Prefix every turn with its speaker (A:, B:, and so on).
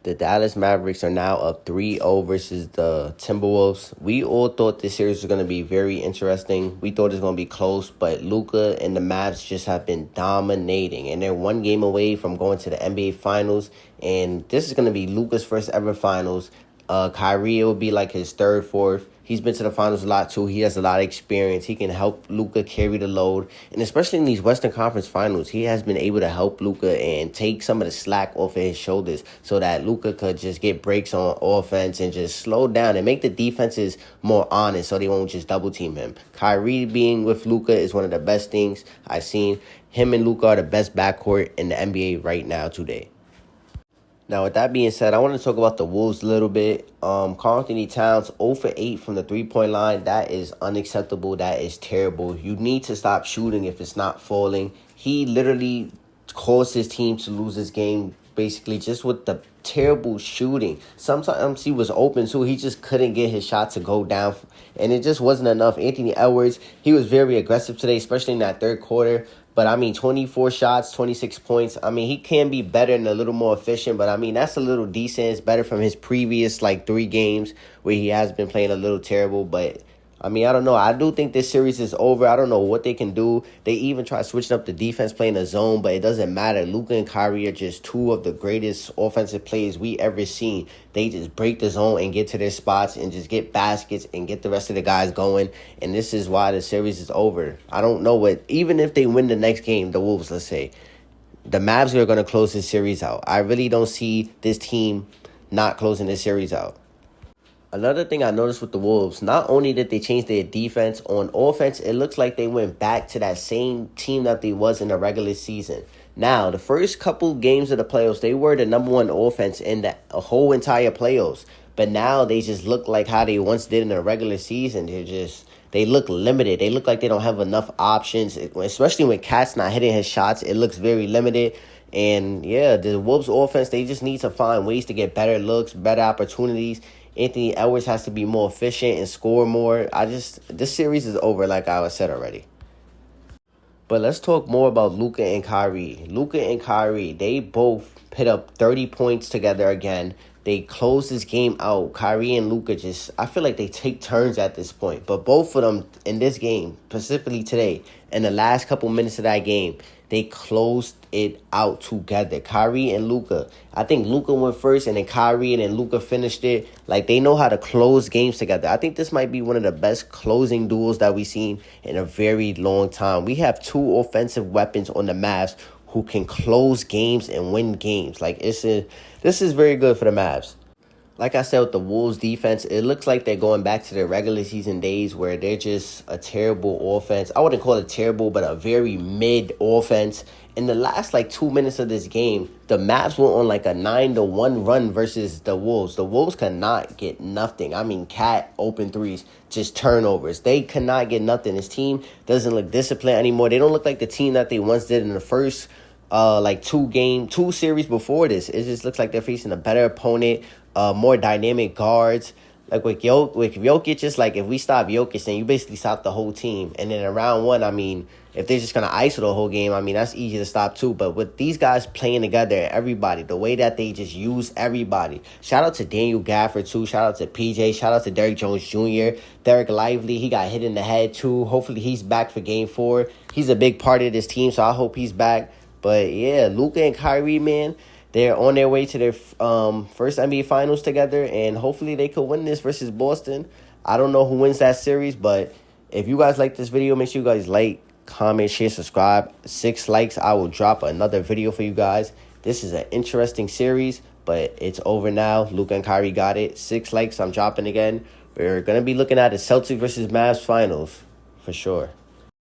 A: The Dallas Mavericks are now up 3-0 versus the Timberwolves. We all thought this series was going to be very interesting. We thought it was going to be close, but Luka and the Mavs just have been dominating. And they're one game away from going to the NBA Finals. And this is going to be Luka's first ever Finals. Kyrie will be like his third, fourth. He's been to the finals a lot, too. He has a lot of experience. He can help Luka carry the load. And especially in these Western Conference finals, he has been able to help Luka and take some of the slack off of his shoulders so that Luka could just get breaks on offense and just slow down and make the defenses more honest so they won't just double-team him. Kyrie being with Luka is one of the best things I've seen. Him and Luka are the best backcourt in the NBA right now today. Now, with that being said, I want to talk about the Wolves a little bit. Karl Anthony Towns, 0 for 8 from the three-point line. That is unacceptable. That is terrible. You need to stop shooting if it's not falling. He literally caused his team to lose this game, basically, just with the terrible shooting. Sometimes he was open, too. He just couldn't get his shot to go down, and it just wasn't enough. Anthony Edwards, he was very aggressive today, especially in that third quarter. But, 24 shots, 26 points. He can be better and a little more efficient. But, that's a little decent. It's better from his previous, 3 games where he has been playing a little terrible. But, I don't know. I do think this series is over. I don't know what they can do. They even try switching up the defense, playing a zone, but it doesn't matter. Luka and Kyrie are just two of the greatest offensive players we ever seen. They just break the zone and get to their spots and just get baskets and get the rest of the guys going. And this is why the series is over. I don't know even if they win the next game, the Wolves, let's say, the Mavs are going to close this series out. I really don't see this team not closing this series out. Another thing I noticed with the Wolves, not only did they change their defense, on offense, it looks like they went back to that same team that they was in the regular season. Now, the first couple games of the playoffs, they were the number one offense in the whole entire playoffs. But now they just look like how they once did in the regular season. They look limited. They look like they don't have enough options, especially when Cat's not hitting his shots. It looks very limited. And, yeah, the Wolves offense, they just need to find ways to get better looks, better opportunities. Anthony Edwards has to be more efficient and score more. This series is over, like I said already. But let's talk more about Luka and Kyrie. Luka and Kyrie, they both put up 30 points together again. They close this game out. Kyrie and Luka I feel like they take turns at this point. But both of them in this game, specifically today, in the last couple minutes of that game, they closed it out together. Kyrie and Luka. I think Luka went first and then Kyrie and then Luka finished it. They know how to close games together. I think this might be one of the best closing duels that we've seen in a very long time. We have two offensive weapons on the Mavs who can close games and win games. This is very good for the Mavs. Like I said, with the Wolves defense, it looks like they're going back to their regular season days where they're just a terrible offense. I wouldn't call it terrible, but a very mid offense. In the last 2 minutes of this game, the Mavs went on a 9-1 run versus the Wolves. The Wolves cannot get nothing. Cat open threes, just turnovers. They cannot get nothing. This team doesn't look disciplined anymore. They don't look like the team that they once did in the first two series before this. It just looks like they're facing a better opponent, more dynamic guards. With Jokic, it's if we stop Jokic, then you basically stop the whole team. And then in round one, if they're just going to iso the whole game, that's easy to stop too. But with these guys playing together, everybody, the way that they just use everybody. Shout out to Daniel Gafford too. Shout out to PJ. Shout out to Derrick Jones Jr. Derek Lively, he got hit in the head too. Hopefully he's back for game 4. He's a big part of this team, so I hope he's back. But yeah, Luka and Kyrie, man, they're on their way to their first NBA Finals together, and hopefully they could win this versus Boston. I don't know who wins that series, but if you guys like this video, make sure you guys like, comment, share, subscribe. 6 likes, I will drop another video for you guys. This is an interesting series, but it's over now. Luka and Kyrie got it. 6 likes, I'm dropping again. We're going to be looking at the Celtics versus Mavs Finals for sure.